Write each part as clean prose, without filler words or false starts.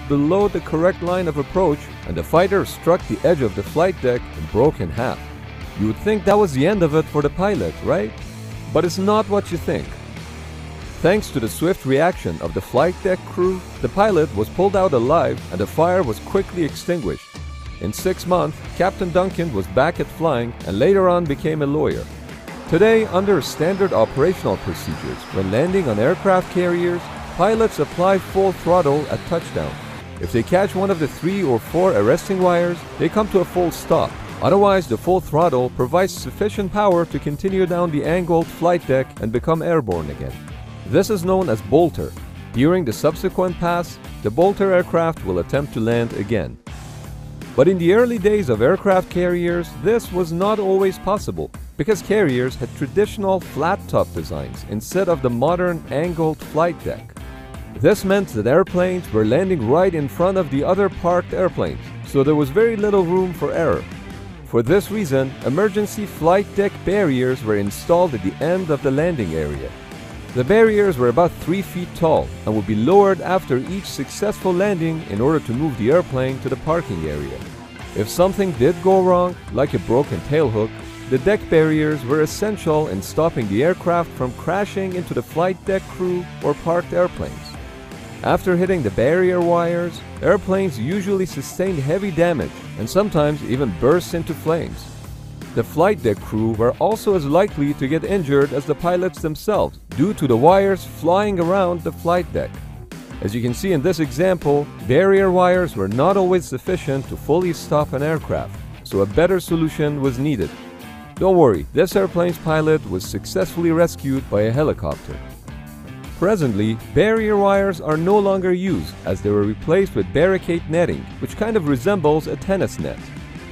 below the correct line of approach, and the fighter struck the edge of the flight deck and broke in half. You would think that was the end of it for the pilot, right? But it's not what you think. Thanks to the swift reaction of the flight deck crew, the pilot was pulled out alive and the fire was quickly extinguished. In 6 months, Captain Duncan was back at flying and later on became a lawyer. Today, under standard operational procedures, when landing on aircraft carriers, pilots apply full throttle at touchdown. If they catch one of the 3 or 4 arresting wires, they come to a full stop. Otherwise, the full throttle provides sufficient power to continue down the angled flight deck and become airborne again. This is known as bolter. During the subsequent pass, the bolter aircraft will attempt to land again. But in the early days of aircraft carriers, this was not always possible, because carriers had traditional flat-top designs instead of the modern angled flight deck. This meant that airplanes were landing right in front of the other parked airplanes, so there was very little room for error. For this reason, emergency flight deck barriers were installed at the end of the landing area. The barriers were about 3 feet tall and would be lowered after each successful landing in order to move the airplane to the parking area. If something did go wrong, like a broken tailhook, the deck barriers were essential in stopping the aircraft from crashing into the flight deck crew or parked airplanes. After hitting the barrier wires, airplanes usually sustained heavy damage and sometimes even burst into flames. The flight deck crew were also as likely to get injured as the pilots themselves due to the wires flying around the flight deck. As you can see in this example, barrier wires were not always sufficient to fully stop an aircraft, so a better solution was needed. Don't worry, this airplane's pilot was successfully rescued by a helicopter. Presently, barrier wires are no longer used as they were replaced with barricade netting, which kind of resembles a tennis net.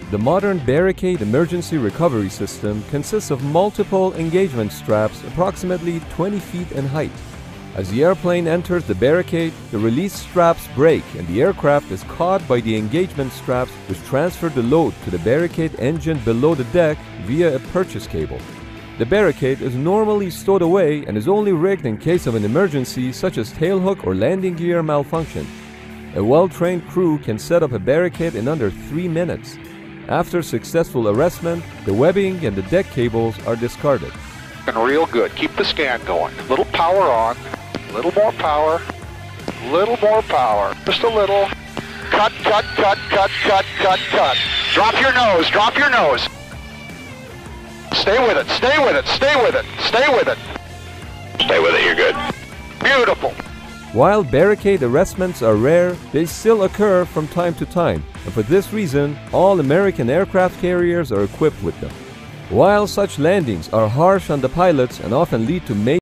The modern barricade emergency recovery system consists of multiple engagement straps approximately 20 feet in height. As the airplane enters the barricade, the release straps break and the aircraft is caught by the engagement straps, which transfer the load to the barricade engine below the deck via a purchase cable. The barricade is normally stowed away and is only rigged in case of an emergency such as tailhook or landing gear malfunction. A well-trained crew can set up a barricade in under 3 minutes. After successful arrestment, the webbing and the deck cables are discarded. And real good. Keep the scan going. Little power on. Little more power. Little more power. Just a little. Cut, cut, cut, cut, cut, cut, cut. Drop your nose. Drop your nose. Stay with it. Stay with it. Stay with it. Stay with it. Stay with it. You're good. Beautiful. While barricade arrestments are rare, they still occur from time to time, and for this reason, all American aircraft carriers are equipped with them. While such landings are harsh on the pilots and often lead to major